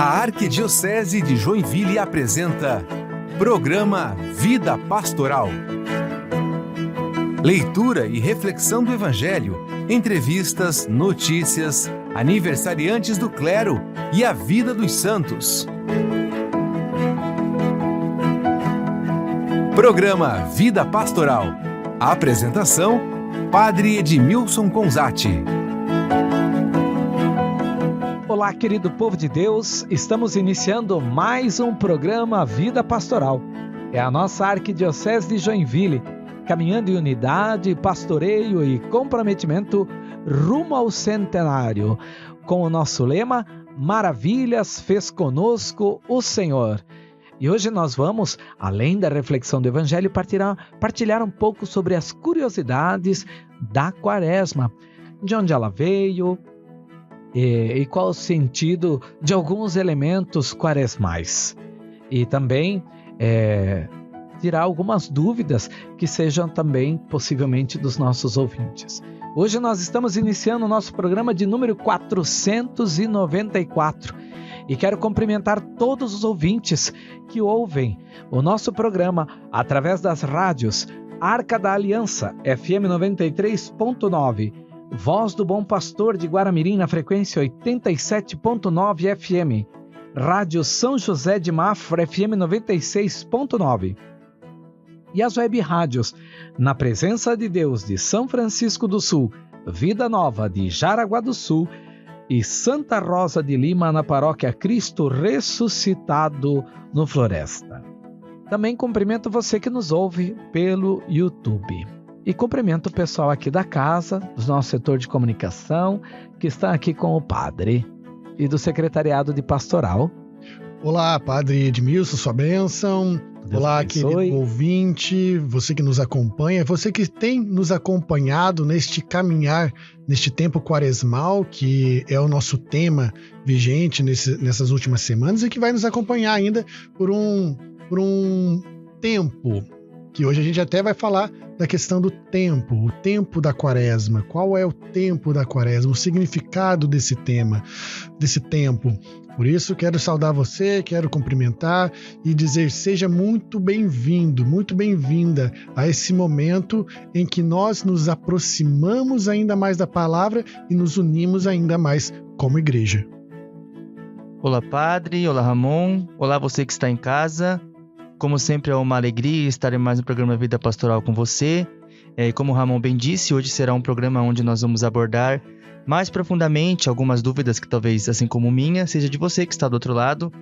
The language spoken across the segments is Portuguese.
A Arquidiocese de Joinville apresenta Programa Vida Pastoral. Leitura e reflexão do Evangelho, entrevistas, notícias, aniversariantes do clero e a vida dos santos. Programa Vida Pastoral. A apresentação, Padre Edmilson Conzatti. Olá, querido povo de Deus, estamos iniciando mais um programa Vida Pastoral. É a nossa Arquidiocese de Joinville, caminhando em unidade, pastoreio e comprometimento rumo ao centenário, com o nosso lema, Maravilhas fez conosco o Senhor. E hoje nós vamos, além da reflexão do Evangelho, partilhar um pouco sobre as curiosidades da Quaresma, de onde ela veio, e qual o sentido de alguns elementos quaresmais. E também tirar algumas dúvidas que sejam também possivelmente dos nossos ouvintes. Hoje nós estamos iniciando o nosso programa de número 494 e quero cumprimentar todos os ouvintes que ouvem o nosso programa através das rádios Arca da Aliança, FM 93.9, Voz do Bom Pastor de Guaramirim na frequência 87.9 FM, Rádio São José de Mafra FM 96.9 e as web rádios Na Presença de Deus de São Francisco do Sul, Vida Nova de Jaraguá do Sul e Santa Rosa de Lima na paróquia Cristo Ressuscitado no Floresta. Também cumprimento você que nos ouve pelo YouTube. E cumprimento o pessoal aqui da casa, do nosso setor de comunicação, que está aqui com o padre, e do secretariado de pastoral. Olá, Padre Edmilson, sua bênção. Deus Olá, abençoe. Querido ouvinte, você que nos acompanha, você que tem nos acompanhado neste caminhar, neste tempo quaresmal, que é o nosso tema vigente nessas últimas semanas e que vai nos acompanhar ainda por um tempo, que hoje a gente até vai falar da questão do tempo, o tempo da Quaresma. Qual é o tempo da Quaresma, o significado desse tema, desse tempo. Por isso, quero saudar você, quero cumprimentar e dizer seja muito bem-vindo, muito bem-vinda a esse momento em que nós nos aproximamos ainda mais da palavra e nos unimos ainda mais como igreja. Olá, Padre, olá, Ramon, olá você que está em casa. Como sempre, é uma alegria estar em mais um programa Vida Pastoral com você. Como o Ramon bem disse, hoje será um programa onde nós vamos abordar mais profundamente algumas dúvidas que talvez, assim como minha, seja de você que está do outro lado.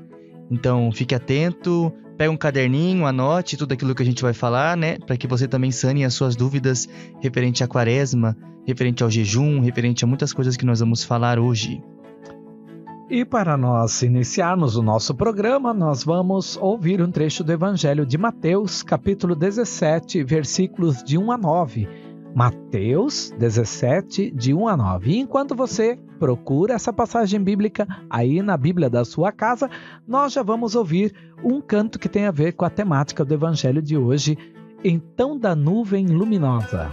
Então, fique atento, pegue um caderninho, anote tudo aquilo que a gente vai falar, né? Para que você também sane as suas dúvidas referente à Quaresma, referente ao jejum, referente a muitas coisas que nós vamos falar hoje. E para nós iniciarmos o nosso programa, nós vamos ouvir um trecho do Evangelho de Mateus, capítulo 17, versículos de 1 a 9. Mateus 17, de 1 a 9. E enquanto você procura essa passagem bíblica aí na Bíblia da sua casa, nós já vamos ouvir um canto que tem a ver com a temática do Evangelho de hoje, Então da Nuvem Luminosa.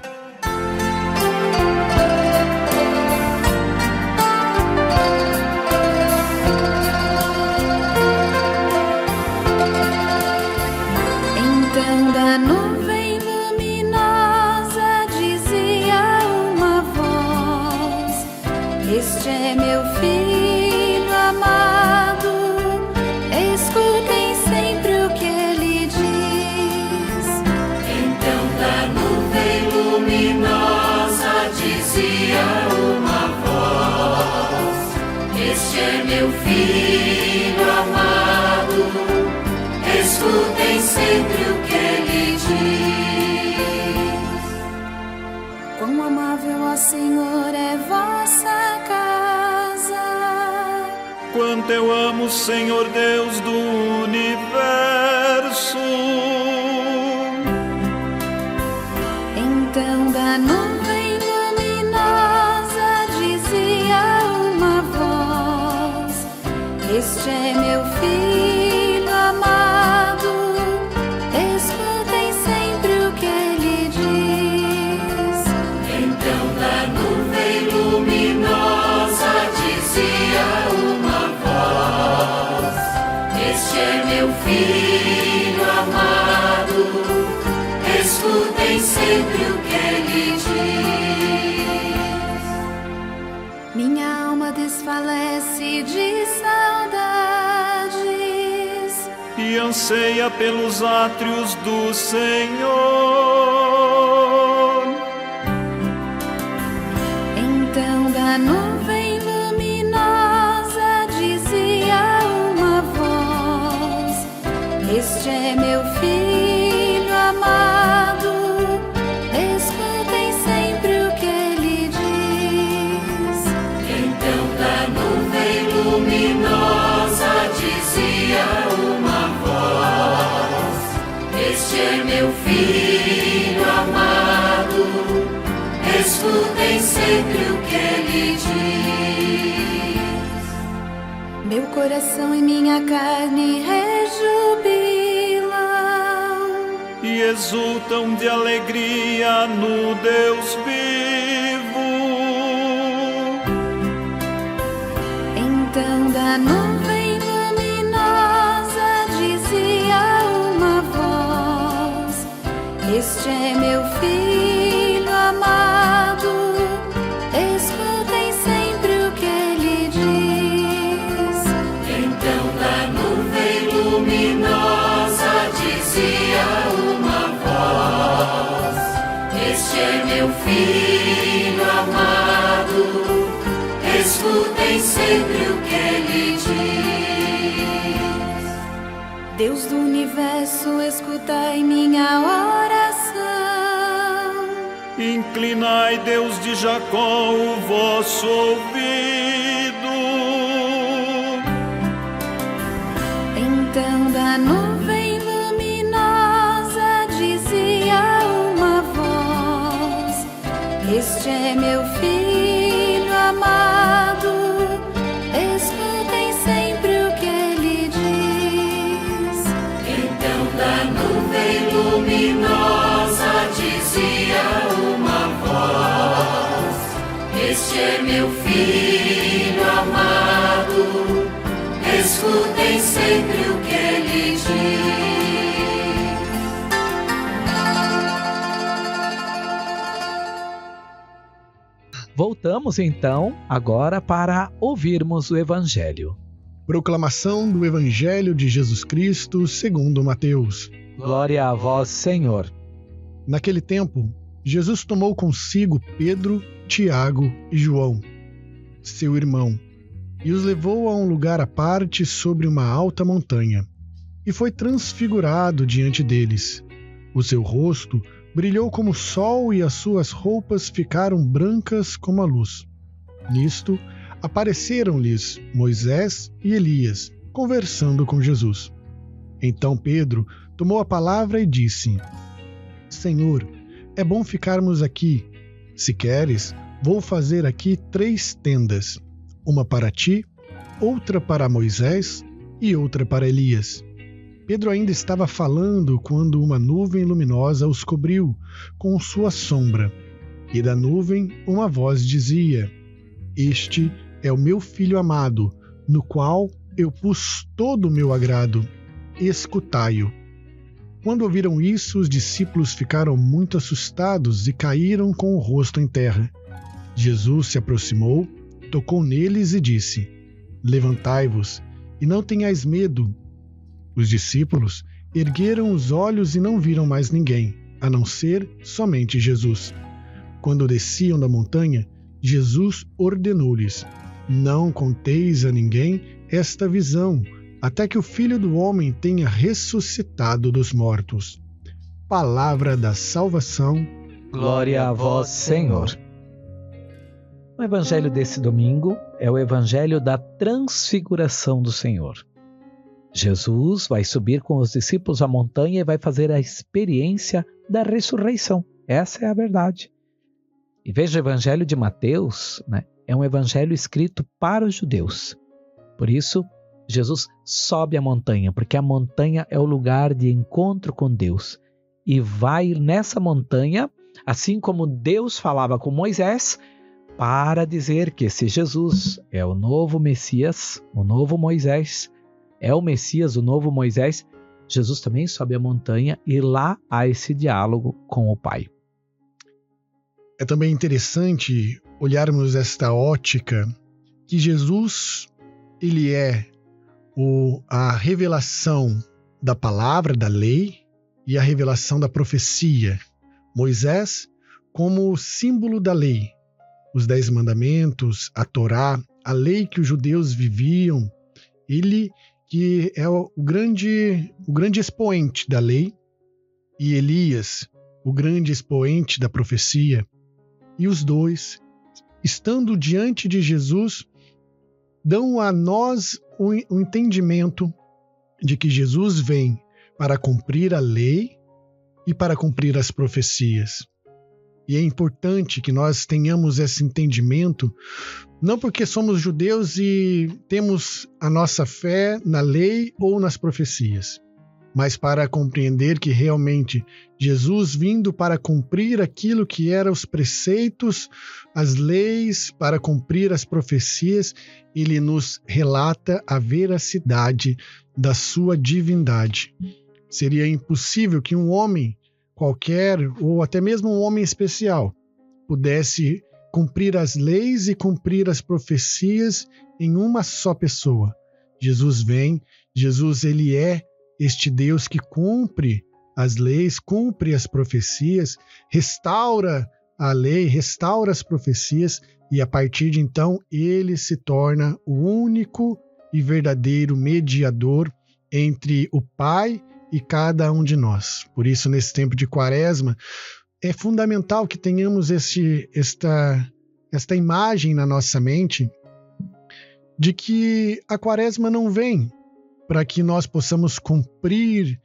Então da nuvem luminosa dizia uma voz: Este é meu filho amado, escutem sempre o que ele diz. Então da nuvem luminosa dizia uma voz: Este é meu filho amado, escutem sempre o que ele diz. Quão amável, ó Senhor, é vossa casa. Quanto eu amo, Senhor Deus do universo. Então da nuvem luminosa dizia uma voz: Este é meu filho amado, escutem sempre o que ele diz. Então da nuvem luminosa dizia uma voz: Filho amado, escutem sempre o que Ele diz. Minha alma desfalece de saudades e anseia pelos átrios do Senhor. Então da nuvem luminosa dizia uma voz: este é meu filho amado, escutem sempre o que Ele diz. Então da nuvem luminosa dizia uma voz: este é meu filho amado, escutem sempre o que Ele diz. Meu coração e minha carne rejubilam, E exultam de alegria no Deus vivo. então da nuvem luminosa dizia uma voz: este é meu filho amado, escutem sempre o que Ele diz. Então da nuvem luminosa dizia uma voz: este é meu filho amado, escutem sempre o que Ele diz. Deus do universo, escutai minha oração. Inclinai, Deus de Jacó, o vosso ouvido. Então da nuvem luminosa dizia uma voz: este é meu filho amado, escutem sempre o que Ele diz. Então da nuvem luminosa dizia uma voz: este é meu filho amado, escutem sempre o que Ele diz. Voltamos então agora para ouvirmos o Evangelho. Proclamação do Evangelho de Jesus Cristo segundo Mateus. Glória a vós, Senhor. Naquele tempo, Jesus tomou consigo Pedro, Tiago e João, seu irmão, e os levou a um lugar à parte sobre uma alta montanha, e foi transfigurado diante deles. O seu rosto brilhou como o sol e as suas roupas ficaram brancas como a luz. Nisto, apareceram-lhes Moisés e Elias, conversando com Jesus. Então Pedro tomou a palavra e disse: Senhor, é bom ficarmos aqui. Se queres, vou fazer aqui 3 tendas, uma para ti, outra para Moisés e outra para Elias. Pedro ainda estava falando quando uma nuvem luminosa os cobriu com sua sombra. E da nuvem uma voz dizia: Este é o meu filho amado, no qual eu pus todo o meu agrado. Escutai-o. Quando ouviram isso, os discípulos ficaram muito assustados e caíram com o rosto em terra. Jesus se aproximou, tocou neles e disse: Levantai-vos e não tenhais medo. Os discípulos ergueram os olhos e não viram mais ninguém, a não ser somente Jesus. Quando desciam da montanha, Jesus ordenou-lhes: Não conteis a ninguém esta visão, até que o Filho do Homem tenha ressuscitado dos mortos. Palavra da salvação. Glória a vós, Senhor. O evangelho desse domingo é o evangelho da transfiguração do Senhor. Jesus vai subir com os discípulos à montanha e vai fazer a experiência da ressurreição. Essa é a verdade. E veja, o evangelho de Mateus, é um evangelho escrito para os judeus. Por isso, Jesus sobe a montanha, porque a montanha é o lugar de encontro com Deus. E vai nessa montanha, assim como Deus falava com Moisés, para dizer que esse Jesus é o novo Messias, o novo Moisés, é o Messias, o novo Moisés, Jesus também sobe a montanha e lá há esse diálogo com o Pai. É também interessante olharmos esta ótica que Jesus, ele é a revelação da palavra, da lei, e a revelação da profecia. Moisés como símbolo da lei, os 10 mandamentos, a Torá, a lei que os judeus viviam, ele que é o grande expoente da lei, e Elias, o grande expoente da profecia, e os dois, estando diante de Jesus, dão a nós o entendimento de que Jesus vem para cumprir a lei e para cumprir as profecias. E é importante que nós tenhamos esse entendimento, não porque somos judeus e temos a nossa fé na lei ou nas profecias, mas para compreender que realmente Jesus vindo para cumprir aquilo que eram os preceitos, as leis, para cumprir as profecias, ele nos relata a veracidade da sua divindade. Seria impossível que um homem qualquer, ou até mesmo um homem especial, pudesse cumprir as leis e cumprir as profecias em uma só pessoa. Jesus vem, Jesus ele é este Deus que cumpre as leis, cumpre as profecias, restaura a lei, restaura as profecias, e a partir de então ele se torna o único e verdadeiro mediador entre o Pai e cada um de nós. Por isso, nesse tempo de Quaresma, é fundamental que tenhamos esta imagem na nossa mente de que a Quaresma não vem para que nós possamos cumprir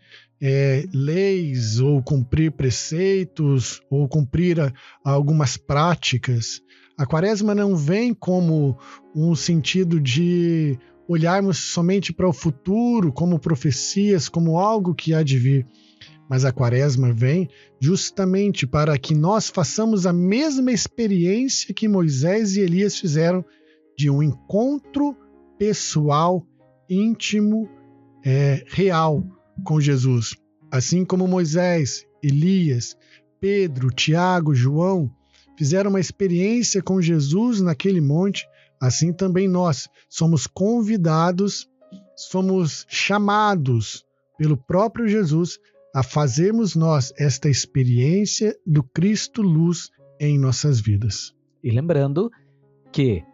leis, ou cumprir preceitos, ou cumprir algumas práticas. A Quaresma não vem como um sentido de olharmos somente para o futuro, como profecias, como algo que há de vir. Mas a Quaresma vem justamente para que nós façamos a mesma experiência que Moisés e Elias fizeram, de um encontro pessoal, íntimo, real com Jesus. Assim como Moisés, Elias, Pedro, Tiago, João fizeram uma experiência com Jesus naquele monte, assim também nós somos convidados, somos chamados pelo próprio Jesus a fazermos nós esta experiência do Cristo Luz em nossas vidas. E lembrando que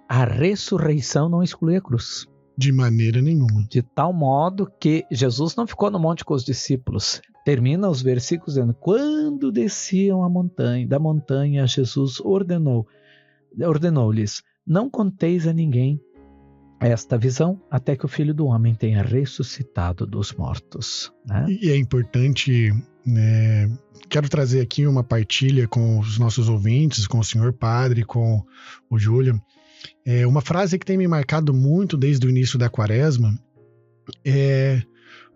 a ressurreição não exclui a cruz. De maneira nenhuma. De tal modo que Jesus não ficou no monte com os discípulos. Termina os versículos dizendo: quando desciam da montanha, Jesus ordenou-lhes: não conteis a ninguém esta visão, até que o Filho do Homem tenha ressuscitado dos mortos. Né? E é importante, quero trazer aqui uma partilha com os nossos ouvintes, com o senhor padre, com o Júlio. Uma frase que tem me marcado muito desde o início da Quaresma é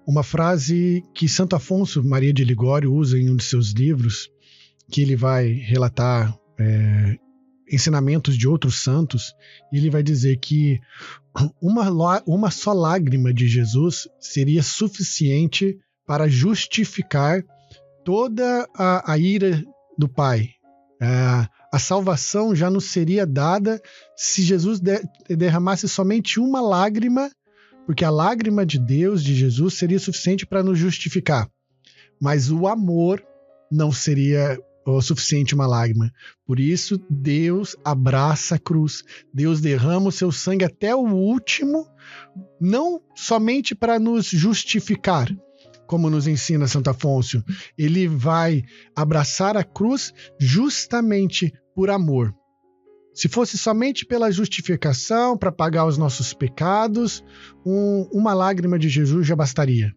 uma frase que Santo Afonso Maria de Ligório usa em um de seus livros, que ele vai relatar ensinamentos de outros santos, e ele vai dizer que uma só lágrima de Jesus seria suficiente para justificar toda a ira do Pai. A salvação já nos seria dada se Jesus derramasse somente uma lágrima, porque a lágrima de Deus, de Jesus, seria suficiente para nos justificar. Mas o amor não seria o suficiente uma lágrima. Por isso, Deus abraça a cruz. Deus derrama o seu sangue até o último, não somente para nos justificar, como nos ensina Santo Afonso. Ele vai abraçar a cruz justamente por amor. Se fosse somente pela justificação, para pagar os nossos pecados, uma lágrima de Jesus já bastaria.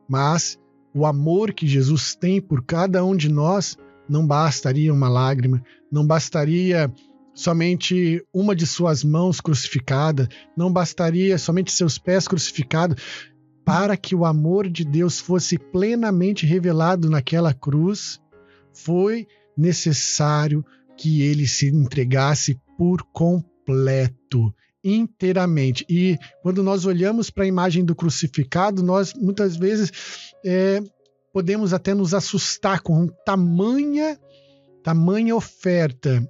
Mas o amor que Jesus tem por cada um de nós, não bastaria uma lágrima, não bastaria somente uma de suas mãos crucificada, não bastaria somente seus pés crucificados. Para que o amor de Deus fosse plenamente revelado naquela cruz, foi necessário que ele se entregasse por completo. inteiramente. E quando nós olhamos para a imagem do crucificado, nós muitas vezes podemos até nos assustar com tamanha oferta.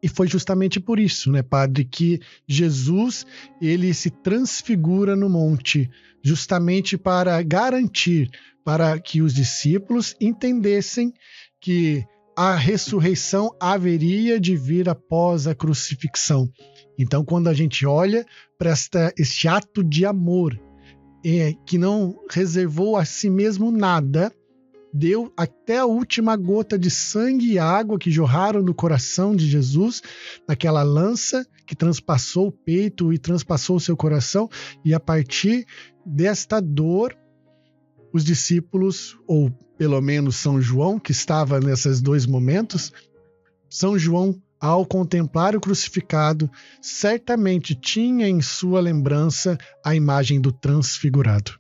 E foi justamente por isso, né, Padre, que Jesus, ele se transfigura no monte, justamente para garantir, para que os discípulos entendessem que a ressurreição haveria de vir após a crucifixão. Então, quando a gente olha para este ato de amor, que não reservou a si mesmo nada, deu até a última gota de sangue e água que jorraram do coração de Jesus, naquela lança que transpassou o peito e transpassou o seu coração, e a partir desta dor, os discípulos, ou pelo menos São João, que estava nesses dois momentos, São João, ao contemplar o crucificado, certamente tinha em sua lembrança a imagem do transfigurado.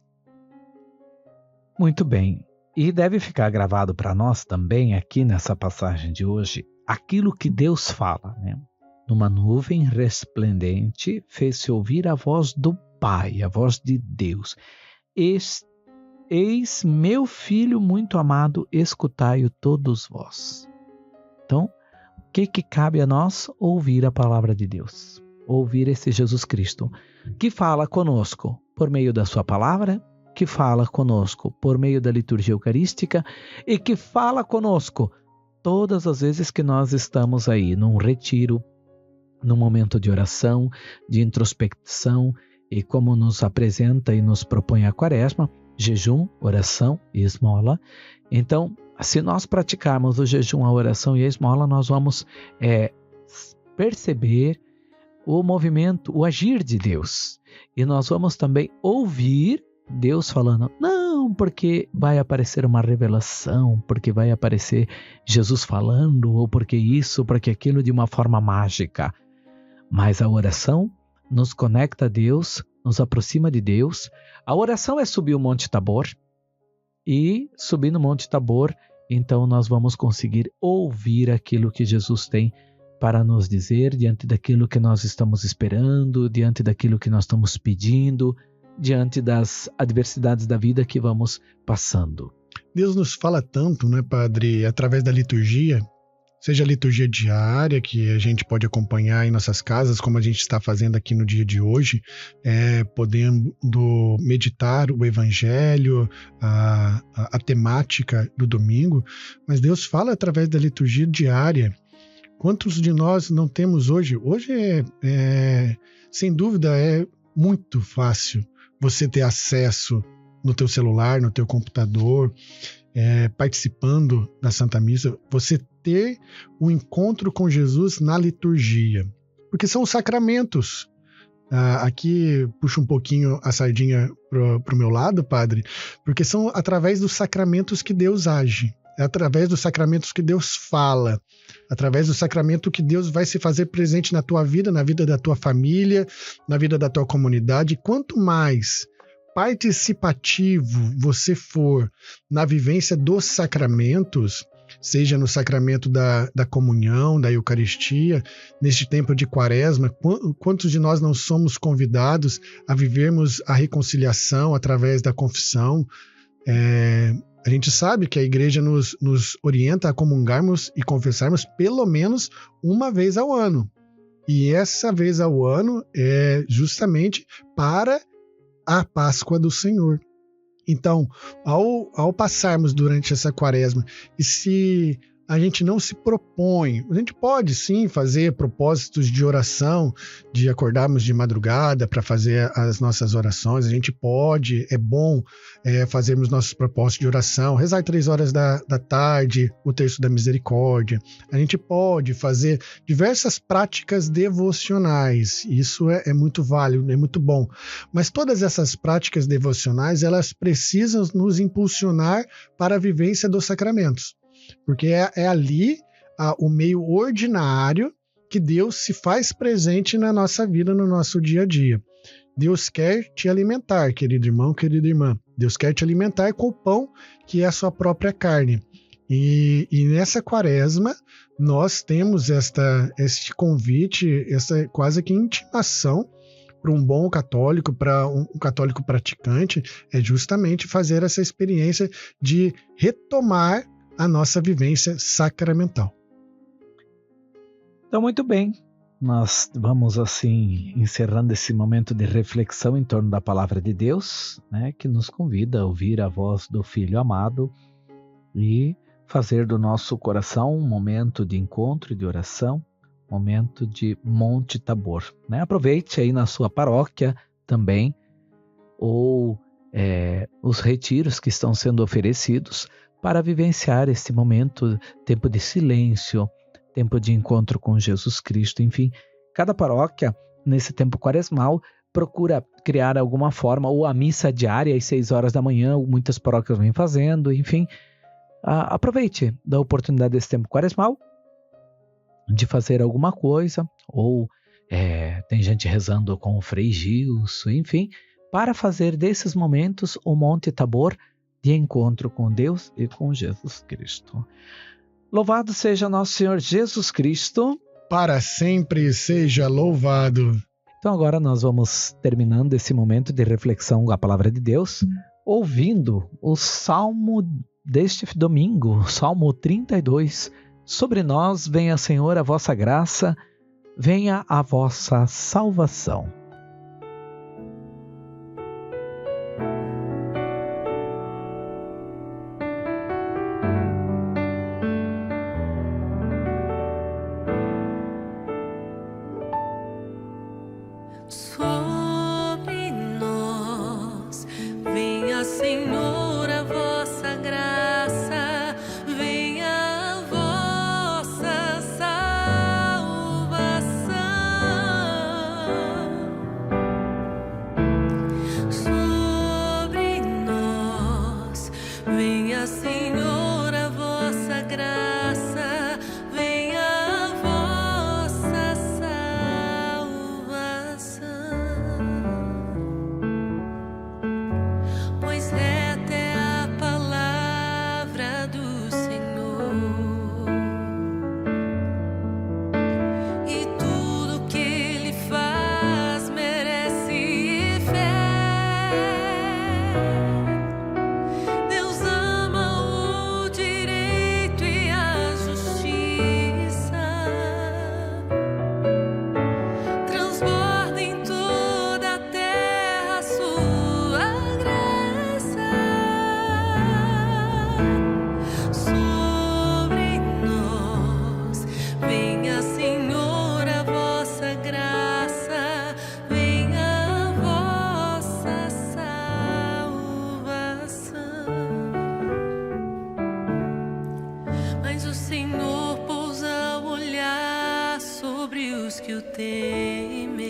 Muito bem. E deve ficar gravado para nós também, aqui nessa passagem de hoje, aquilo que Deus fala, né? Numa nuvem resplendente, fez-se ouvir a voz do Pai, a voz de Deus. Eis meu filho muito amado, escutai-o todos vós. Então, o que cabe a nós? Ouvir a palavra de Deus. Ouvir esse Jesus Cristo, que fala conosco por meio da sua palavra, que fala conosco por meio da liturgia eucarística e que fala conosco todas as vezes que nós estamos aí num retiro, num momento de oração, de introspecção, e como nos apresenta e nos propõe a Quaresma, jejum, oração e esmola. Então, se nós praticarmos o jejum, a oração e a esmola, nós vamos perceber o movimento, o agir de Deus. E nós vamos também ouvir Deus falando, não, porque vai aparecer uma revelação, porque vai aparecer Jesus falando, ou porque isso, porque aquilo, de uma forma mágica. Mas a oração nos conecta a Deus, nos aproxima de Deus. A oração é subir o Monte Tabor, e subindo o Monte Tabor, então nós vamos conseguir ouvir aquilo que Jesus tem para nos dizer, diante daquilo que nós estamos esperando, diante daquilo que nós estamos pedindo, diante das adversidades da vida que vamos passando. Deus nos fala tanto, né, Padre, através da liturgia, seja a liturgia diária, que a gente pode acompanhar em nossas casas, como a gente está fazendo aqui no dia de hoje, podendo meditar o Evangelho, a temática do domingo, mas Deus fala através da liturgia diária. Quantos de nós não temos hoje? Hoje, sem dúvida, é muito fácil você ter acesso no teu celular, no teu computador, participando da Santa Missa, você ter um encontro com Jesus na liturgia. Porque são os sacramentos. Aqui puxa um pouquinho a sardinha para o meu lado, Padre, porque são através dos sacramentos que Deus age. É através dos sacramentos que Deus fala, através do sacramento que Deus vai se fazer presente na tua vida, na vida da tua família, na vida da tua comunidade. Quanto mais participativo você for na vivência dos sacramentos, seja no sacramento da comunhão, da Eucaristia, neste tempo de Quaresma, quantos de nós não somos convidados a vivermos a reconciliação através da confissão? A gente sabe que a Igreja nos orienta a comungarmos e confessarmos pelo menos uma vez ao ano. E essa vez ao ano é justamente para a Páscoa do Senhor. Então, ao passarmos durante essa Quaresma, e se a gente não se propõe, a gente pode sim fazer propósitos de oração, de acordarmos de madrugada para fazer as nossas orações, a gente pode, é bom fazermos nossos propósitos de oração, rezar 3 horas da tarde, o terço da misericórdia, a gente pode fazer diversas práticas devocionais, isso é muito válido, é muito bom, mas todas essas práticas devocionais, elas precisam nos impulsionar para a vivência dos sacramentos. Porque é ali o meio ordinário que Deus se faz presente na nossa vida, no nosso dia a dia. Deus quer te alimentar, querido irmão, querida irmã. Deus quer te alimentar com o pão que é a sua própria carne. E nessa quaresma, nós temos este convite, essa quase que intimação para um bom católico, para um católico praticante, é justamente fazer essa experiência de retomar a nossa vivência sacramental. Então, muito bem. Nós vamos assim encerrando esse momento de reflexão em torno da palavra de Deus, né, que nos convida a ouvir a voz do Filho amado e fazer do nosso coração um momento de encontro e de oração, momento de Monte Tabor, né? Aproveite aí na sua paróquia também, ou os retiros que estão sendo oferecidos para vivenciar esse momento, tempo de silêncio, tempo de encontro com Jesus Cristo. Enfim, cada paróquia, nesse tempo quaresmal, procura criar alguma forma, ou a missa diária às 6 horas da manhã, muitas paróquias vêm fazendo, enfim. Aproveite da oportunidade desse tempo quaresmal de fazer alguma coisa, ou tem gente rezando com o Frei Gilson, enfim, para fazer desses momentos o Monte Tabor de encontro com Deus e com Jesus Cristo. Louvado seja nosso Senhor Jesus Cristo. Para sempre seja louvado. Então agora nós vamos terminando esse momento de reflexão à Palavra de Deus, ouvindo o Salmo deste domingo, Salmo 32. Sobre nós venha, Senhor, a vossa graça, venha a vossa salvação. Sobre nós venha, Senhor, a vossa graça, venha a vossa salvação. Sobre nós venha, Senhor, a vossa graça, venha a vossa salvação. Pois reta é a palavra do Senhor, e tudo que Ele faz merece fé. Deus ama o direito e a justiça, transborda em toda a terra a sua graça. Sobre nós venha, Senhor, a vossa graça, venha a vossa salvação. Mas o Senhor pousa o olhar sobre os que o temem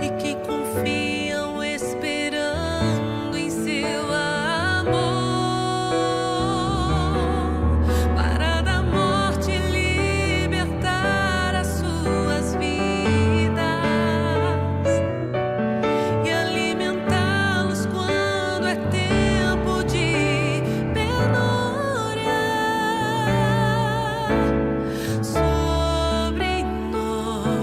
e que confiam esperando em seu amor, para da morte libertar as suas vidas e alimentá-los quando é tempo de penúria. Sobre nós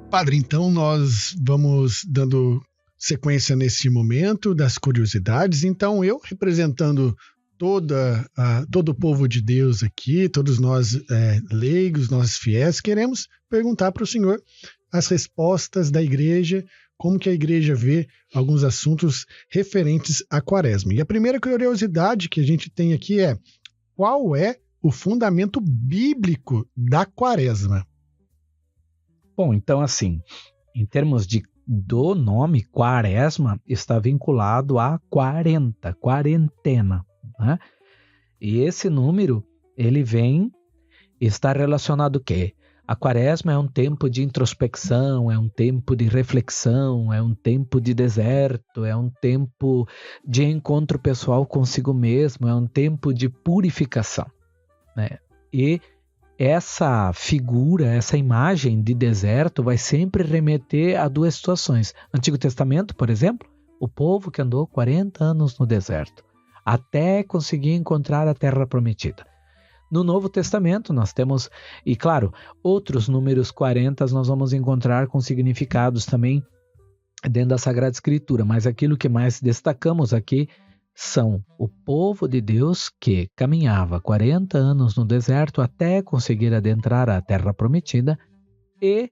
Padre, então nós vamos dando sequência nesse momento das curiosidades. Então eu, representando todo o povo de Deus aqui, todos nós leigos, nós fiéis, queremos perguntar para o senhor as respostas da igreja, como que a igreja vê alguns assuntos referentes à quaresma. E a primeira curiosidade que a gente tem aqui é: qual é o fundamento bíblico da quaresma? Bom, então assim, em termos do nome, quaresma está vinculado a 40, quarentena, né? E esse número, ele está relacionado o quê? A quaresma é um tempo de introspecção, é um tempo de reflexão, é um tempo de deserto, é um tempo de encontro pessoal consigo mesmo, é um tempo de purificação, né? E essa figura, essa imagem de deserto vai sempre remeter a duas situações. Antigo Testamento, por exemplo, o povo que andou 40 anos no deserto, até conseguir encontrar a terra prometida. No Novo Testamento nós temos, e claro, outros números 40 nós vamos encontrar com significados também dentro da Sagrada Escritura, mas aquilo que mais destacamos aqui são o povo de Deus que caminhava 40 anos no deserto até conseguir adentrar a terra prometida, e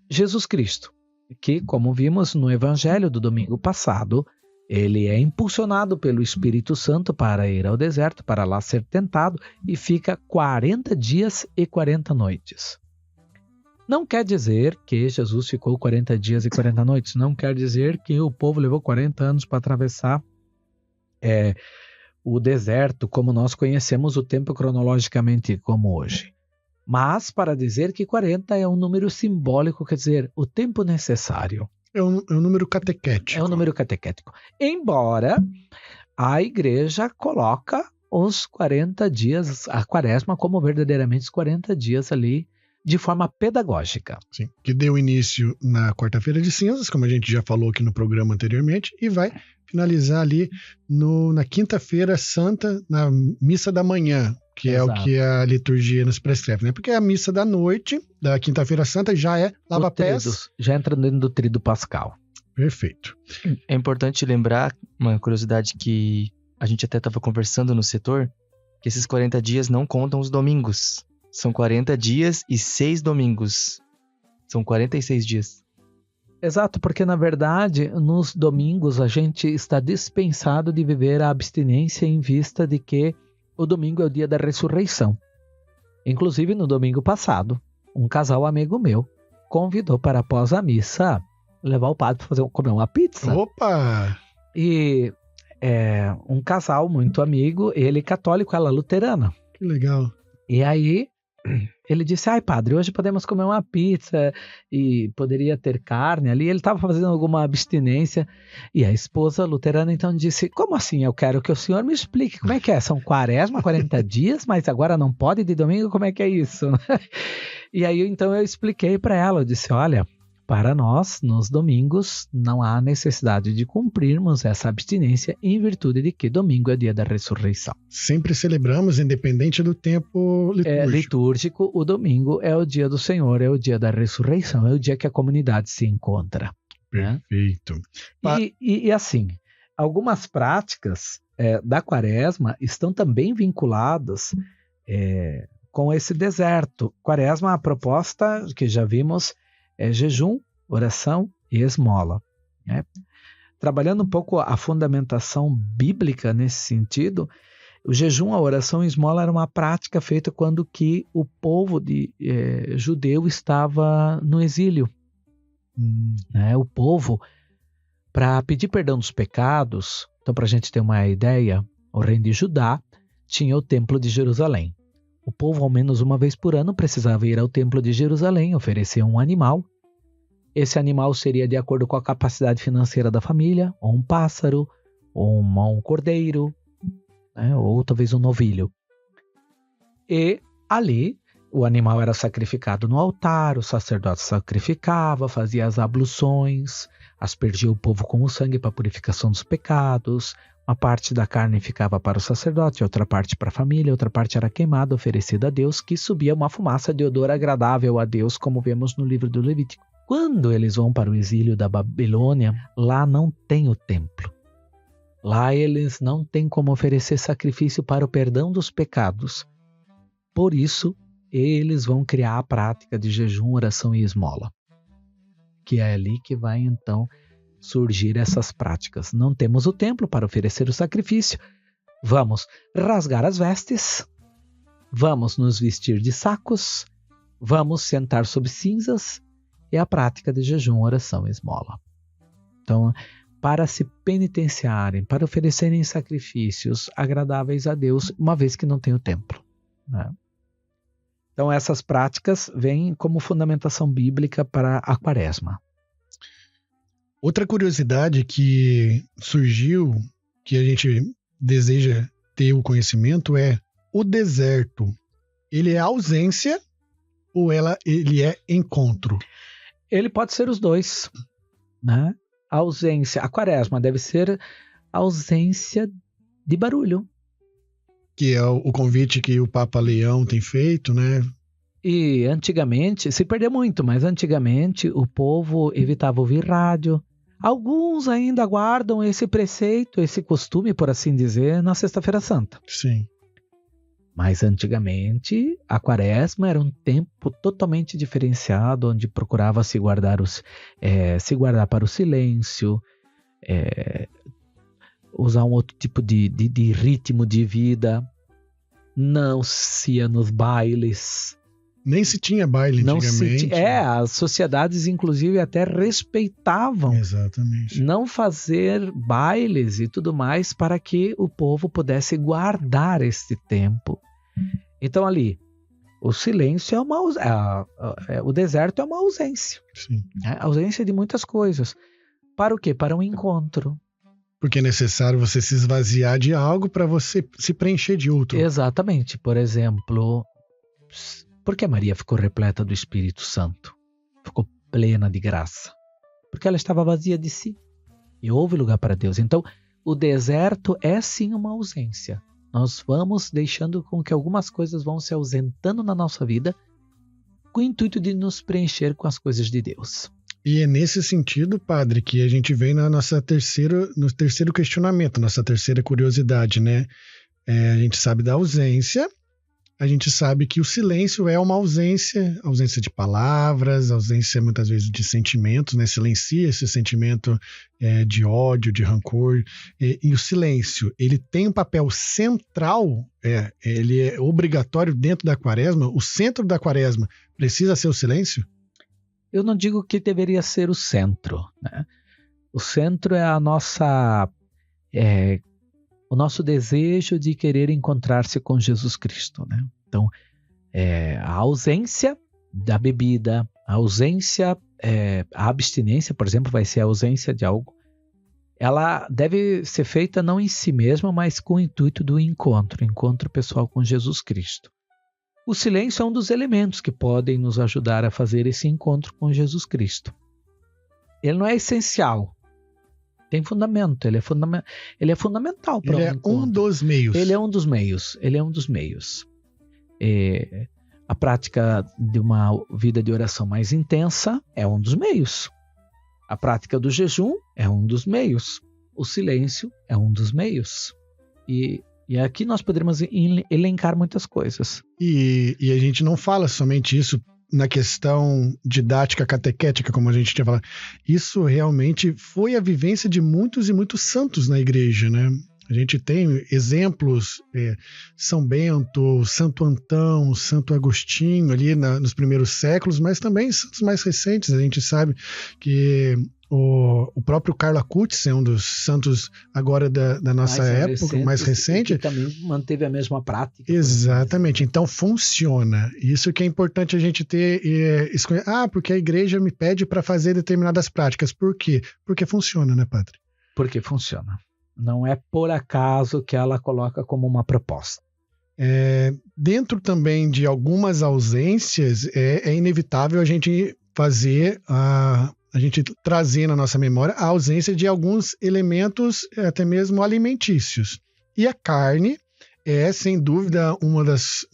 Jesus Cristo, que, como vimos no Evangelho do domingo passado, ele é impulsionado pelo Espírito Santo para ir ao deserto, para lá ser tentado, e fica 40 dias e 40 noites. Não quer dizer que Jesus ficou 40 dias e 40 noites, não quer dizer que o povo levou 40 anos para atravessar o deserto, como nós conhecemos o tempo cronologicamente como hoje. Mas para dizer que 40 é um número simbólico, quer dizer, o tempo necessário. É um número catequético. É um número catequético. Embora a igreja coloca os 40 dias, a quaresma, como verdadeiramente os 40 dias ali, de forma pedagógica. Sim, que deu início na quarta-feira de cinzas, como a gente já falou aqui no programa anteriormente, e vai finalizar ali na quinta-feira santa, na missa da manhã, que Exato. É o que a liturgia nos prescreve, né? Porque a missa da noite, da quinta-feira santa, já é lava-pés. Já entra dentro do tríduo pascal. Perfeito. É importante lembrar, uma curiosidade que a gente até estava conversando no setor, que esses 40 dias não contam os domingos. São 40 dias e 6 domingos. São 46 dias. Exato, porque na verdade, nos domingos a gente está dispensado de viver a abstinência em vista de que o domingo é o dia da ressurreição. Inclusive, no domingo passado, um casal amigo meu convidou para após a missa levar o padre para comer uma pizza. Opa! E um casal muito amigo, ele católico, ela luterana. Que legal. E aí ele disse: ai padre, hoje podemos comer uma pizza e poderia ter carne ali. Ele estava fazendo alguma abstinência e a esposa luterana então disse: como assim? Eu quero que o senhor me explique como é que é, são quaresma, 40 dias, mas agora não pode de domingo, como é que é isso? E aí então eu expliquei para ela, eu disse: olha, para nós, nos domingos, não há necessidade de cumprirmos essa abstinência em virtude de que domingo é o dia da ressurreição. Sempre celebramos, independente do tempo litúrgico. O domingo é o dia do Senhor, é o dia da ressurreição, é o dia que a comunidade se encontra. Perfeito. Né? E assim, algumas práticas da quaresma estão também vinculadas com esse deserto. Quaresma, a proposta que já vimos, é jejum, oração e esmola, né? Trabalhando um pouco a fundamentação bíblica nesse sentido, o jejum, a oração e a esmola era uma prática feita quando que o povo judeu estava no exílio. Né? O povo, para pedir perdão dos pecados, então para a gente ter uma ideia, o reino de Judá tinha o templo de Jerusalém. O povo, ao menos uma vez por ano, precisava ir ao templo de Jerusalém, oferecer um animal. Esse animal seria de acordo com a capacidade financeira da família, ou um pássaro, ou um cordeiro, né, ou talvez um novilho. E ali, o animal era sacrificado no altar, o sacerdote sacrificava, fazia as abluções, aspergia o povo com o sangue para a purificação dos pecados. Uma parte da carne ficava para o sacerdote, outra parte para a família, outra parte era queimada, oferecida a Deus, que subia uma fumaça de odor agradável a Deus, como vemos no livro do Levítico. Quando eles vão para o exílio da Babilônia, lá não tem o templo. Lá eles não têm como oferecer sacrifício para o perdão dos pecados. Por isso, eles vão criar a prática de jejum, oração e esmola. Que é ali que vai então surgir essas práticas. Não temos o templo para oferecer o sacrifício. Vamos rasgar as vestes, vamos nos vestir de sacos, vamos sentar sob cinzas, e a prática de jejum, oração e esmola. Então, para se penitenciarem, para oferecerem sacrifícios agradáveis a Deus, uma vez que não tem o templo, né? Então, essas práticas vêm como fundamentação bíblica para a quaresma. Outra curiosidade que surgiu, que a gente deseja ter o conhecimento, é o deserto. Ele é ausência ou ele é encontro? Ele pode ser os dois, né? A ausência, a quaresma deve ser ausência de barulho. Que é o convite que o Papa Leão tem feito, né? E antigamente, se perdeu muito, mas antigamente o povo evitava ouvir rádio. Alguns ainda guardam esse preceito, esse costume, por assim dizer, na Sexta-feira Santa. Sim. Mas antigamente a quaresma era um tempo totalmente diferenciado, onde procurava se guardar para o silêncio, usar um outro tipo de ritmo de vida, não se ia nos bailes. Nem se tinha baile antigamente. As sociedades inclusive até respeitavam. Exatamente. Não fazer bailes e tudo mais para que o povo pudesse guardar este tempo. Então ali, o silêncio é uma o deserto é uma ausência. Sim. Ausência de muitas coisas. Para o quê? Para um encontro. Porque é necessário você se esvaziar de algo para você se preencher de outro. Exatamente. Por exemplo, por que Maria ficou repleta do Espírito Santo? Ficou plena de graça? Porque ela estava vazia de si. E houve lugar para Deus. Então, o deserto é sim uma ausência. Nós vamos deixando com que algumas coisas vão se ausentando na nossa vida com o intuito de nos preencher com as coisas de Deus. E é nesse sentido, padre, que a gente vem no terceiro questionamento, nossa terceira curiosidade, né? A gente sabe da ausência, a gente sabe que o silêncio é uma ausência de palavras, ausência muitas vezes de sentimentos, né? Silencia esse sentimento de ódio, de rancor. E o silêncio, ele tem um papel central, ele é obrigatório dentro da quaresma. O centro da quaresma precisa ser o silêncio? Eu não digo que deveria ser o centro, né? O centro é o nosso desejo de querer encontrar-se com Jesus Cristo, né? Então, a ausência da bebida, a ausência, a abstinência, por exemplo, vai ser a ausência de algo. Ela deve ser feita não em si mesma, mas com o intuito do encontro pessoal com Jesus Cristo. O silêncio é um dos elementos que podem nos ajudar a fazer esse encontro com Jesus Cristo. Ele não é essencial. Tem fundamento, ele é fundamental para o encontro. Ele é um dos meios. Ele é um dos meios. A prática de uma vida de oração mais intensa é um dos meios. A prática do jejum é um dos meios. O silêncio é um dos meios. E aqui nós poderíamos elencar muitas coisas. E a gente não fala somente isso na questão didática, catequética, como a gente tinha falado. Isso realmente foi a vivência de muitos e muitos santos na igreja, né? A gente tem exemplos, São Bento, Santo Antão, Santo Agostinho ali nos primeiros séculos, mas também santos mais recentes. A gente sabe que o próprio Carlo Acutis é um dos santos agora da nossa época, mais recente. Que também manteve a mesma prática. Exatamente, então funciona. Isso que é importante a gente ter. Porque a igreja me pede para fazer determinadas práticas. Por quê? Porque funciona, né, padre? Porque funciona. Não é por acaso que ela coloca como uma proposta. Dentro também de algumas ausências, é inevitável a gente fazer a gente trazer na nossa memória a ausência de alguns elementos até mesmo alimentícios. E a carne é, sem dúvida, um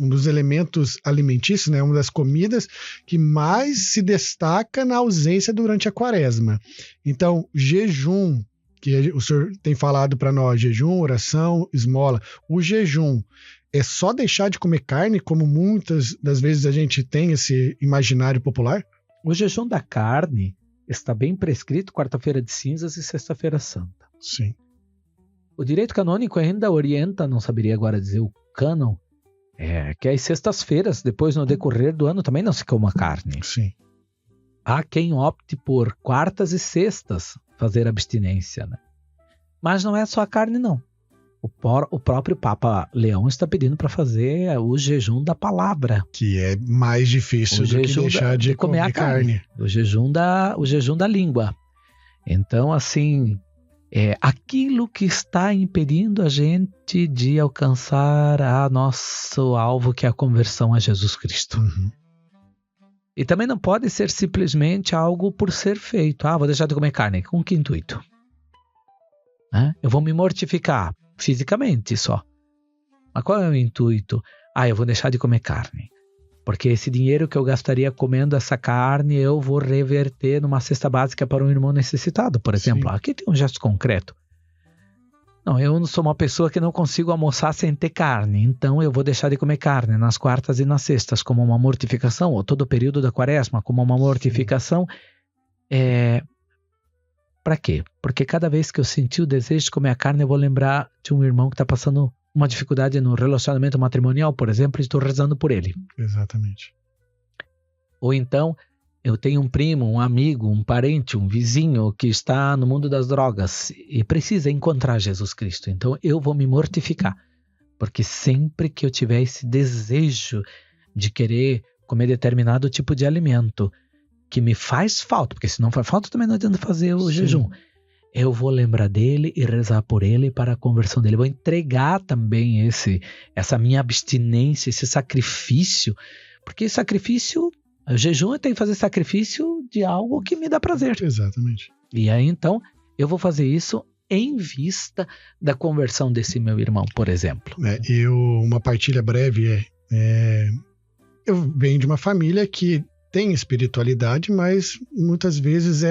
dos elementos alimentícios, né? Uma das comidas que mais se destaca na ausência durante a quaresma. Então, jejum, que o senhor tem falado para nós, jejum, oração, esmola. O jejum é só deixar de comer carne, como muitas das vezes a gente tem esse imaginário popular? O jejum da carne está bem prescrito quarta-feira de cinzas e sexta-feira santa. Sim. O direito canônico ainda orienta, não saberia agora dizer o cânon, que as sextas-feiras, depois no decorrer do ano, também não se coma carne. Sim. Há quem opte por quartas e sextas fazer abstinência, né? Mas não é só a carne, não. O próprio Papa Leão está pedindo para fazer o jejum da palavra. Que é mais difícil do que deixar de comer a carne. O jejum da língua. Então, assim, aquilo que está impedindo a gente de alcançar nosso alvo, que é a conversão a Jesus Cristo. Uhum. E também não pode ser simplesmente algo por ser feito. Vou deixar de comer carne. Com que intuito? Eu vou me mortificar fisicamente só. Mas qual é o intuito? Eu vou deixar de comer carne. Porque esse dinheiro que eu gastaria comendo essa carne, eu vou reverter numa cesta básica para um irmão necessitado, por exemplo. Sim. Aqui tem um gesto concreto. Não, eu não sou uma pessoa que não consigo almoçar sem ter carne, então eu vou deixar de comer carne nas quartas e nas sextas como uma mortificação, ou todo o período da quaresma como uma mortificação. Para quê? Porque cada vez que eu sentir o desejo de comer a carne, eu vou lembrar de um irmão que está passando uma dificuldade no relacionamento matrimonial, por exemplo, e estou rezando por ele. Exatamente. Ou então, eu tenho um primo, um amigo, um parente, um vizinho que está no mundo das drogas e precisa encontrar Jesus Cristo. Então, eu vou me mortificar. Porque sempre que eu tiver esse desejo de querer comer determinado tipo de alimento que me faz falta, porque se não faz falta, também não adianta fazer o jejum. Eu vou lembrar dele e rezar por ele para a conversão dele. Vou entregar também essa minha abstinência, esse sacrifício. Porque sacrifício, o jejum, eu tenho que fazer sacrifício de algo que me dá prazer. Exatamente. E aí, então, eu vou fazer isso em vista da conversão desse meu irmão, por exemplo. Uma partilha breve eu venho de uma família que tem espiritualidade, mas muitas vezes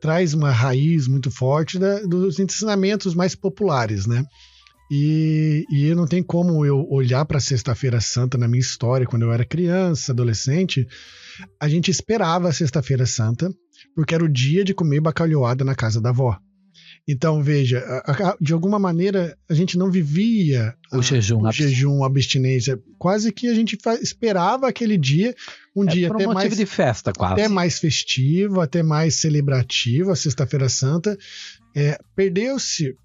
traz uma raiz muito forte dos ensinamentos mais populares, né? E não tem como eu olhar para a Sexta-feira Santa na minha história, quando eu era criança, adolescente. A gente esperava a Sexta-feira Santa, porque era o dia de comer bacalhoada na casa da avó. Então, veja, de alguma maneira a gente não vivia o jejum, a abstinência. Quase que a gente esperava aquele dia, dia até mais de festa, quase. Até mais festivo, até mais celebrativo, a Sexta-feira Santa. Perdeu-se,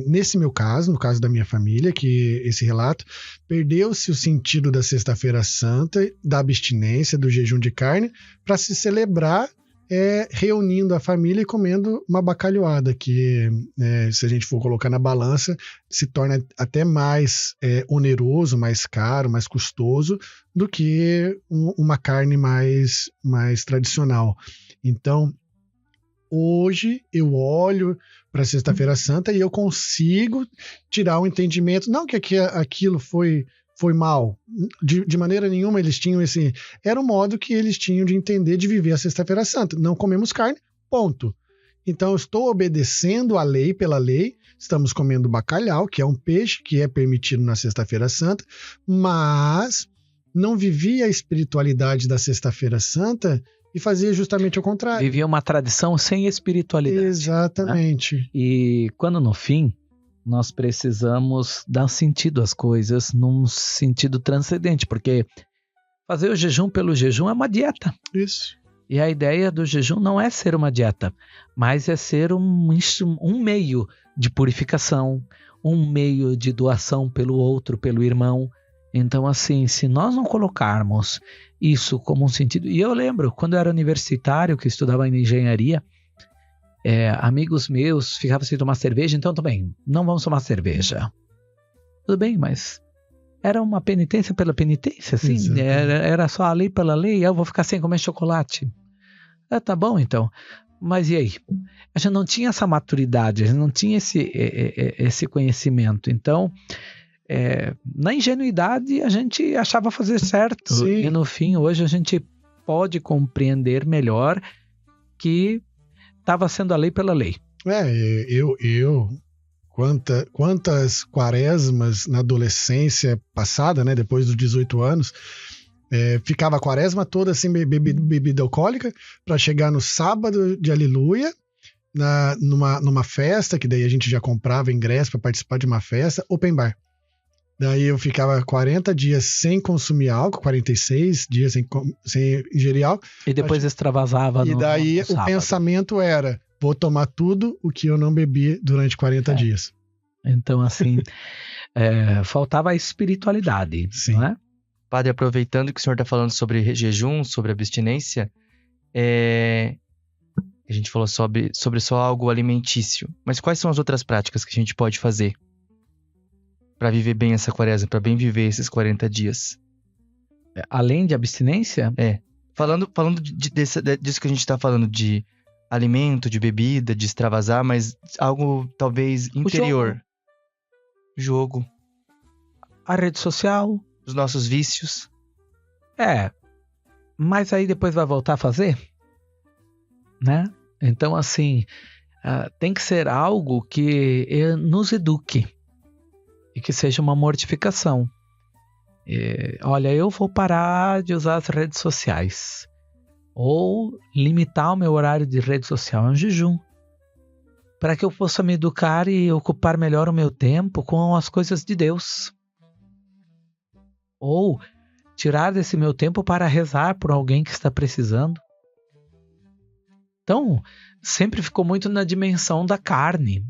nesse meu caso, no caso da minha família, que esse relato, perdeu-se o sentido da Sexta-feira Santa, da abstinência, do jejum de carne, para se celebrar reunindo a família e comendo uma bacalhoada, que se a gente for colocar na balança, se torna até mais oneroso, mais caro, mais custoso do que uma carne mais tradicional. Então, hoje eu olho para a Sexta-feira Santa e eu consigo tirar um entendimento, não que aquilo foi mal, de maneira nenhuma eles tinham era o modo que eles tinham de entender, de viver a Sexta-feira Santa. Não comemos carne, ponto. Então eu estou obedecendo a lei pela lei, estamos comendo bacalhau, que é um peixe que é permitido na Sexta-feira Santa, mas não vivia a espiritualidade da Sexta-feira Santa e fazia justamente o contrário. Vivia uma tradição sem espiritualidade. Exatamente. Né? E quando no fim nós precisamos dar sentido às coisas num sentido transcendente, porque fazer o jejum pelo jejum é uma dieta. Isso. E a ideia do jejum não é ser uma dieta, mas é ser um meio de purificação, um meio de doação pelo outro, pelo irmão. Então, assim, se nós não colocarmos isso como um sentido... E eu lembro, quando eu era universitário, que estudava em engenharia, amigos meus ficavam sem tomar cerveja, então também, não vamos tomar cerveja. Tudo bem, mas era uma penitência pela penitência, assim, era só a lei pela lei, eu vou ficar sem comer chocolate. Tá bom, então. Mas e aí? A gente não tinha essa maturidade, a gente não tinha esse conhecimento. Então, na ingenuidade a gente achava fazer certo. Sim. E no fim, hoje a gente pode compreender melhor que estava sendo a lei pela lei. Quantas quaresmas na adolescência passada, né, depois dos 18 anos, ficava a quaresma toda assim, bebida alcoólica, para chegar no sábado de aleluia, numa festa, que daí a gente já comprava ingresso para participar de uma festa, open bar. Daí eu ficava 40 dias sem consumir álcool, 46 dias sem ingerir álcool. E depois extravasava E daí no sábado. O pensamento era, vou tomar tudo o que eu não bebi durante 40 dias. Então, assim, faltava a espiritualidade, Sim. não é? Padre, aproveitando que o senhor está falando sobre jejum, sobre abstinência, a gente falou sobre só algo alimentício. Mas quais são as outras práticas que a gente pode fazer para viver bem essa quaresma, para bem viver esses 40 dias? Além de abstinência? Falando disso que a gente está falando, de alimento, de bebida, de extravasar, mas algo talvez interior. Jogo. A rede social. Os nossos vícios. Mas aí depois vai voltar a fazer? Né? Então, assim, tem que ser algo que nos eduque e que seja uma mortificação. Olha, eu vou parar de usar as redes sociais ou limitar o meu horário de rede social, é um jejum, para que eu possa me educar e ocupar melhor o meu tempo com as coisas de Deus. Ou tirar desse meu tempo para rezar por alguém que está precisando. Então, sempre ficou muito na dimensão da carne.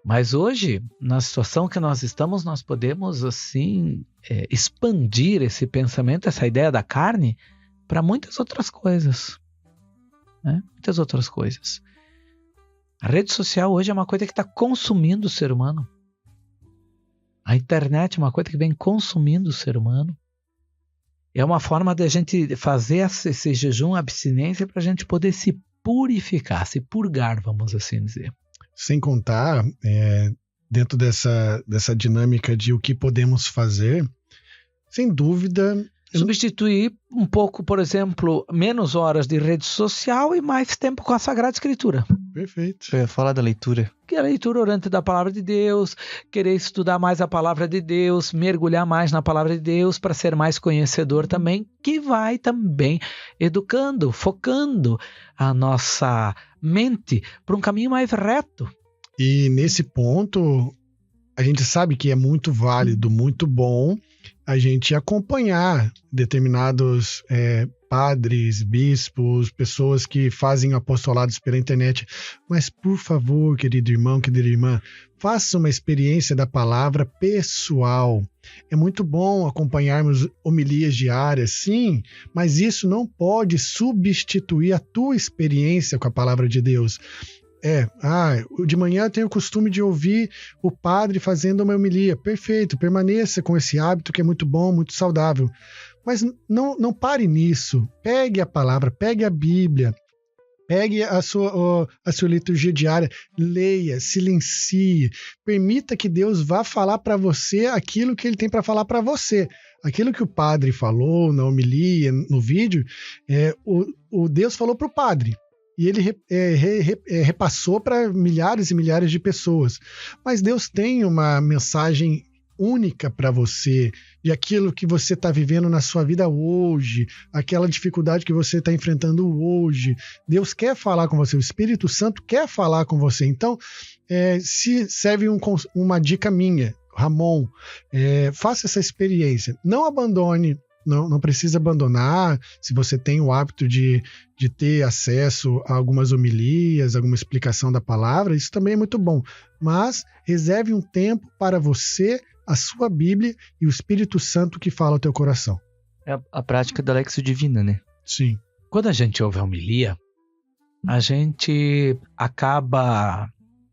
Mas hoje, na situação que nós estamos, nós podemos, assim, expandir esse pensamento, essa ideia da carne, para muitas outras coisas. Né? Muitas outras coisas. A rede social hoje é uma coisa que está consumindo o ser humano. A internet é uma coisa que vem consumindo o ser humano. É uma forma de a gente fazer esse jejum, abstinência, para a gente poder se purificar, se purgar, vamos assim dizer. Sem contar, dentro dessa dinâmica de o que podemos fazer, sem dúvida... Substituir um pouco, por exemplo, menos horas de rede social e mais tempo com a Sagrada Escritura. Perfeito. Eu ia falar da leitura. Que é a leitura orante da Palavra de Deus, querer estudar mais a Palavra de Deus, mergulhar mais na Palavra de Deus para ser mais conhecedor também, que vai também educando, focando a nossa mente para um caminho mais reto. E nesse ponto, a gente sabe que é muito válido, muito bom a gente acompanhar determinados padres, bispos, pessoas que fazem apostolados pela internet. Mas, por favor, querido irmão, querida irmã, faça uma experiência da palavra pessoal. É muito bom acompanharmos homilias diárias, sim, mas isso não pode substituir a tua experiência com a palavra de Deus. De manhã eu tenho o costume de ouvir o padre fazendo uma homilia. Perfeito, permaneça com esse hábito que é muito bom, muito saudável. Mas não pare nisso. Pegue a palavra, pegue a Bíblia, pegue a sua liturgia diária, leia, silencie, permita que Deus vá falar para você aquilo que Ele tem para falar para você. Aquilo que o padre falou na homilia, no vídeo, o Deus falou para o padre. E ele repassou para milhares e milhares de pessoas. Mas Deus tem uma mensagem única para você, de aquilo que você está vivendo na sua vida hoje, aquela dificuldade que você está enfrentando hoje. Deus quer falar com você, o Espírito Santo quer falar com você. Então, se serve uma dica minha, Ramon, faça essa experiência. Não abandone. Não precisa abandonar. Se você tem o hábito de ter acesso a algumas homilias, alguma explicação da palavra, isso também é muito bom. Mas reserve um tempo para você, a sua Bíblia e o Espírito Santo que fala ao teu coração. É a prática da Lexio Divina, né? Sim. Quando a gente ouve a homilia, a gente acaba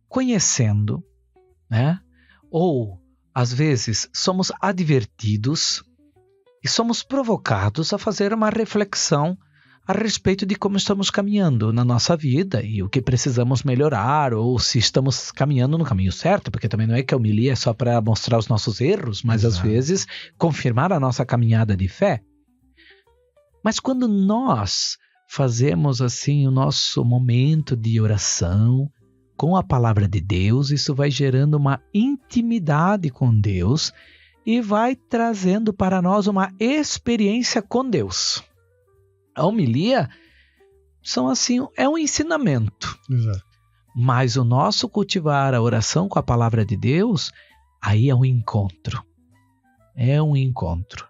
conhecendo, né? Ou, às vezes, somos advertidos e somos provocados a fazer uma reflexão a respeito de como estamos caminhando na nossa vida e o que precisamos melhorar, ou se estamos caminhando no caminho certo, porque também não é que a homilia é só para mostrar os nossos erros, mas às vezes confirmar a nossa caminhada de fé. Mas quando nós fazemos assim o nosso momento de oração com a palavra de Deus, isso vai gerando uma intimidade com Deus e vai trazendo para nós uma experiência com Deus. A homilia é um ensinamento. Exato. Mas o nosso cultivar a oração com a palavra de Deus, aí é um encontro. É um encontro.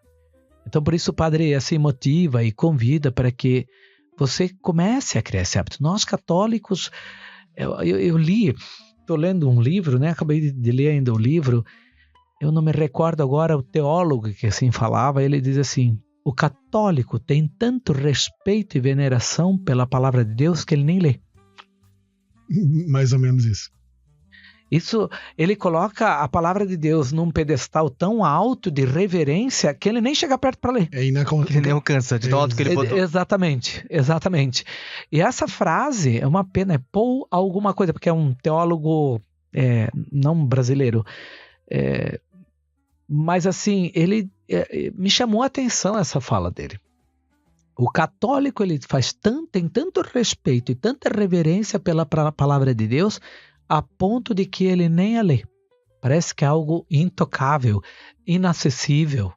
Então, por isso o padre assim motiva e convida para que você comece a criar esse hábito. Nós católicos, eu li, estou lendo um livro, né? Acabei de ler ainda o livro, eu não me recordo agora o teólogo que assim falava, ele diz assim: o católico tem tanto respeito e veneração pela palavra de Deus que ele nem lê. Mais ou menos isso. Isso, ele coloca a palavra de Deus num pedestal tão alto de reverência que ele nem chega perto para ler. É Ele nem alcança de tão alto que ele botou. Exatamente. E essa frase é uma pena, é Paul alguma coisa, porque é um teólogo não brasileiro. Mas assim, ele me chamou a atenção essa fala dele. O católico ele tem tanto respeito e tanta reverência pela palavra de Deus a ponto de que ele nem a lê. Parece que é algo intocável, inacessível,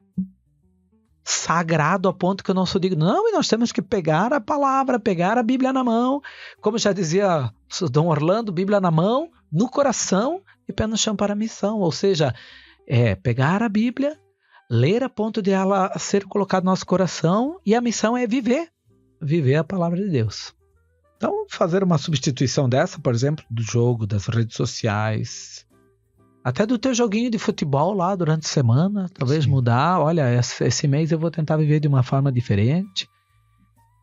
sagrado a ponto que eu não só digo, não, e nós temos que pegar a palavra, pegar a Bíblia na mão, como já dizia Dom Orlando, Bíblia na mão, no coração e pé no chão para a missão. Ou seja, pegar a Bíblia, ler a ponto de ela ser colocada no nosso coração, e a missão é viver a palavra de Deus. Então, fazer uma substituição dessa, por exemplo, do jogo, das redes sociais, até do teu joguinho de futebol lá durante a semana, talvez mudar. Olha, esse mês eu vou tentar viver de uma forma diferente,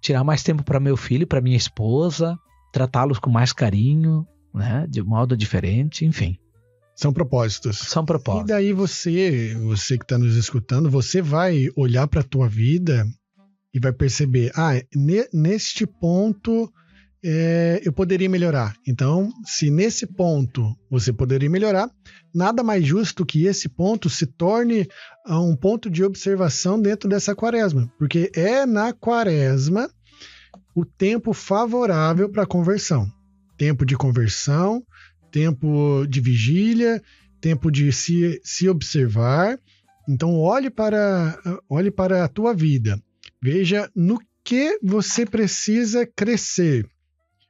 tirar mais tempo para meu filho, para minha esposa, tratá-los com mais carinho, né, de um modo diferente, enfim. São propósitos. E daí você que está nos escutando, você vai olhar para a tua vida e vai perceber, neste ponto eu poderia melhorar. Então, se nesse ponto você poderia melhorar, nada mais justo que esse ponto se torne um ponto de observação dentro dessa quaresma. Porque é na quaresma o tempo favorável para a conversão. Tempo de conversão, tempo de vigília, tempo de se observar. Então, olhe para a tua vida. Veja no que você precisa crescer.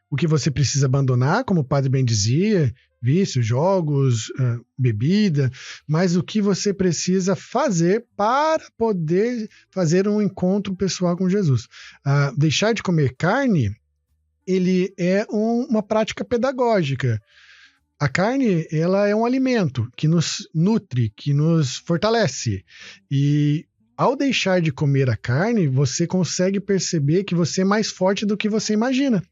O que você precisa abandonar, como o padre bem dizia, vícios, jogos, bebida, mas o que você precisa fazer para poder fazer um encontro pessoal com Jesus. Deixar de comer carne, ele é uma prática pedagógica. A carne, ela é um alimento que nos nutre, que nos fortalece. E ao deixar de comer a carne, você consegue perceber que você é mais forte do que você imagina.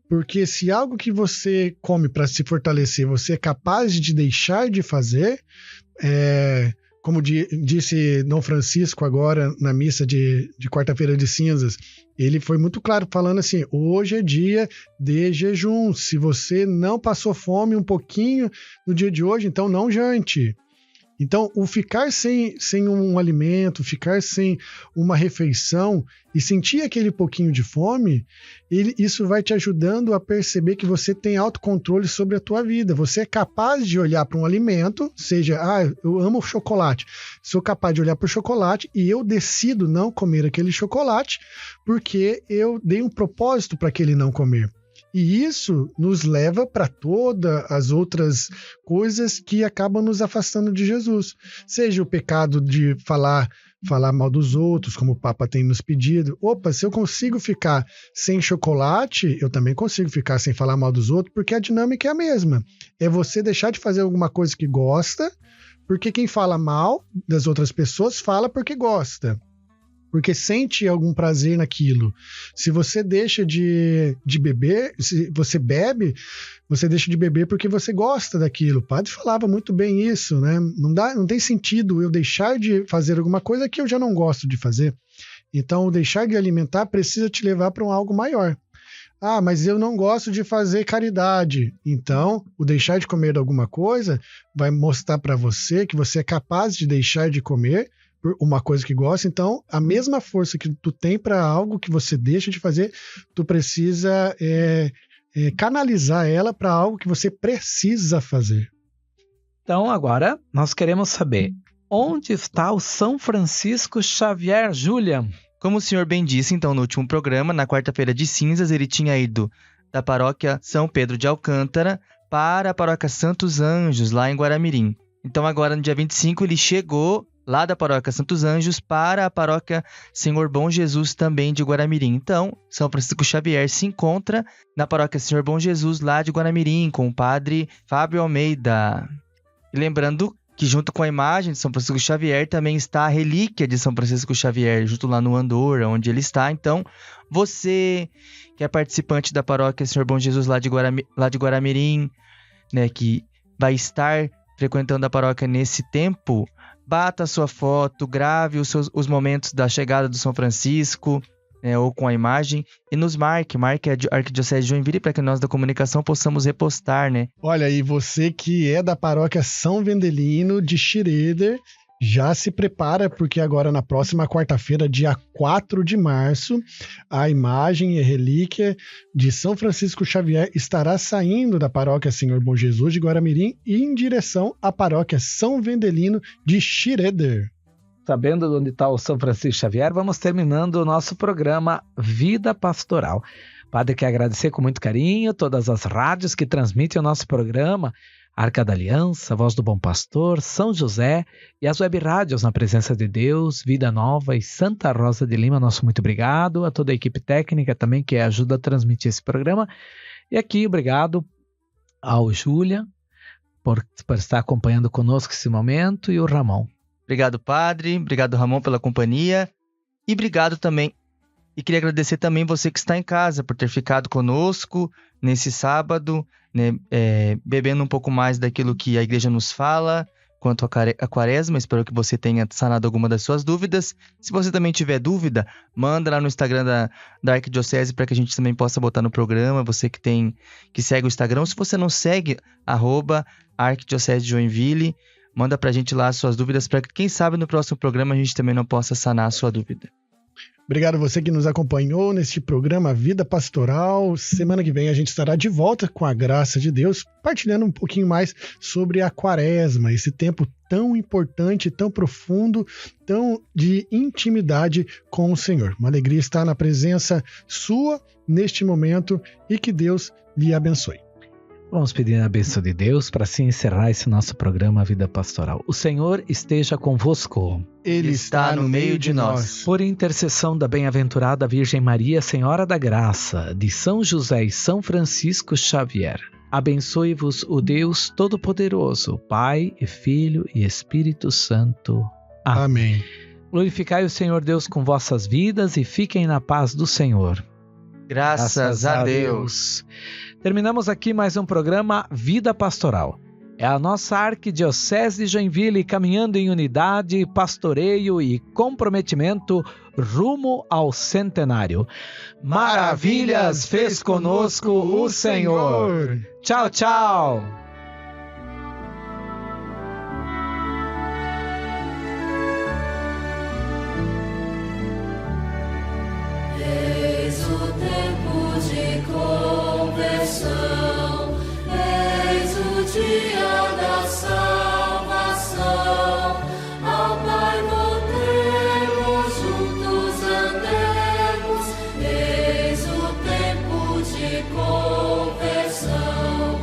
Porque se algo que você come para se fortalecer, você é capaz de deixar de fazer, como disse Dom Francisco agora na missa de quarta-feira de cinzas, ele foi muito claro falando assim, hoje é dia de jejum, se você não passou fome um pouquinho no dia de hoje, então não jante. Então, o ficar sem um alimento, ficar sem uma refeição e sentir aquele pouquinho de fome, isso vai te ajudando a perceber que você tem autocontrole sobre a tua vida. Você é capaz de olhar para um alimento, seja, eu amo chocolate, sou capaz de olhar para o chocolate e eu decido não comer aquele chocolate porque eu dei um propósito para aquele não comer. E isso nos leva para todas as outras coisas que acabam nos afastando de Jesus. Seja o pecado de falar mal dos outros, como o Papa tem nos pedido. Se eu consigo ficar sem chocolate, eu também consigo ficar sem falar mal dos outros, porque a dinâmica é a mesma. É você deixar de fazer alguma coisa que gosta, porque quem fala mal das outras pessoas fala porque gosta. Porque sente algum prazer naquilo. Se você deixa de beber, se você bebe, você deixa de beber porque você gosta daquilo. O padre falava muito bem isso, né? Não tem sentido eu deixar de fazer alguma coisa que eu já não gosto de fazer. Então, o deixar de alimentar precisa te levar para algo maior. Ah, mas eu não gosto de fazer caridade. Então, o deixar de comer alguma coisa vai mostrar para você que você é capaz de deixar de comer por uma coisa que gosta. Então, a mesma força que tu tem para algo que você deixa de fazer, tu precisa canalizar ela para algo que você precisa fazer. Então, agora, nós queremos saber onde está o São Francisco Xavier, Julian? Como o senhor bem disse, então, no último programa, na quarta-feira de cinzas, ele tinha ido da paróquia São Pedro de Alcântara para a paróquia Santos Anjos, lá em Guaramirim. Então, agora, no dia 25, ele chegou lá da paróquia Santos Anjos para a paróquia Senhor Bom Jesus, também de Guaramirim. Então, São Francisco Xavier se encontra na paróquia Senhor Bom Jesus, lá de Guaramirim, com o padre Fábio Almeida. E lembrando que junto com a imagem de São Francisco Xavier também está a relíquia de São Francisco Xavier, junto lá no Andor, onde ele está. Então, você que é participante da paróquia Senhor Bom Jesus lá de Guaramirim, né, que vai estar frequentando a paróquia nesse tempo, bata a sua foto, grave os momentos da chegada do São Francisco, né, ou com a imagem, e nos marque a Arquidiocese de Joinville para que nós da comunicação possamos repostar, né? Olha, e você que é da paróquia São Vendelino de Schroeder, já se prepara, porque agora na próxima quarta-feira, dia 4 de março, a imagem e relíquia de São Francisco Xavier estará saindo da paróquia Senhor Bom Jesus de Guaramirim e em direção à paróquia São Vendelino de Schroeder. Sabendo onde está o São Francisco Xavier, vamos terminando o nosso programa Vida Pastoral. Padre, quer agradecer com muito carinho todas as rádios que transmitem o nosso programa, Arca da Aliança, Voz do Bom Pastor, São José e as web rádios Na Presença de Deus, Vida Nova e Santa Rosa de Lima. Nosso muito obrigado a toda a equipe técnica também que ajuda a transmitir esse programa. E aqui, obrigado ao Julian por estar acompanhando conosco esse momento e o Ramon. Obrigado, padre. Obrigado, Ramon, pela companhia. E obrigado também. E queria agradecer também você que está em casa por ter ficado conosco nesse sábado, né, bebendo um pouco mais daquilo que a igreja nos fala quanto a quaresma. Espero que você tenha sanado alguma das suas dúvidas. Se você também tiver dúvida, manda lá no Instagram da Arquidiocese para que a gente também possa botar no programa. Você que segue o Instagram. Se você não segue, @Arquidiocese de Joinville, manda pra gente lá as suas dúvidas para que, quem sabe, no próximo programa a gente também não possa sanar a sua dúvida. Obrigado a você que nos acompanhou neste programa Vida Pastoral. Semana que vem a gente estará de volta com a graça de Deus, partilhando um pouquinho mais sobre a quaresma, esse tempo tão importante, tão profundo, tão de intimidade com o Senhor. Uma alegria estar na presença sua neste momento e que Deus lhe abençoe. Vamos pedir a bênção de Deus para assim encerrar esse nosso programa Vida Pastoral. O Senhor esteja convosco. Ele está no meio de nós. Por intercessão da bem-aventurada Virgem Maria, Senhora da Graça, de São José e São Francisco Xavier, abençoe-vos o Deus Todo-Poderoso, Pai e Filho e Espírito Santo. Amém. Glorificai o Senhor Deus com vossas vidas e fiquem na paz do Senhor. Graças a Deus. Terminamos aqui mais um programa Vida Pastoral. É a nossa Arquidiocese de Joinville caminhando em unidade, pastoreio e comprometimento rumo ao centenário. Maravilhas fez conosco o Senhor. Tchau, tchau. Eis o dia da salvação, ao Pai voltemos, juntos andemos, eis o tempo de conversão.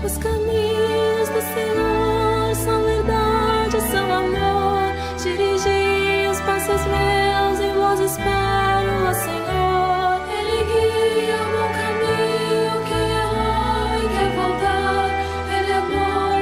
Os caminhos do Senhor são verdade, são amor, dirigi os passos meus e vos espero, ó Senhor. Ele guia o meu caminho, quem errou e quer voltar, Ele é bom,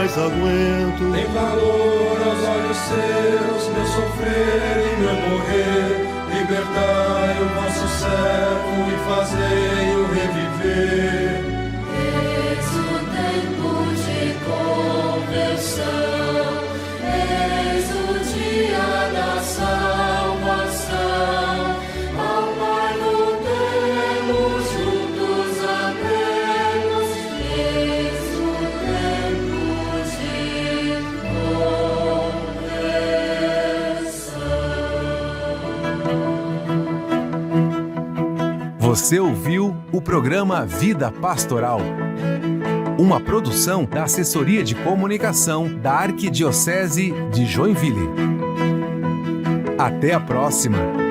mais aguento. Tem valor aos olhos seus, meu sofrer e meu morrer. Libertai o vosso servo e fazei-o reviver. Eis o tempo de conversão, eis o dia da salvação. Ao Pai voltemos, juntos amemos. Eis o tempo de conversão. Você ouviu o programa Vida Pastoral, uma produção da Assessoria de Comunicação da Arquidiocese de Joinville. Até a próxima!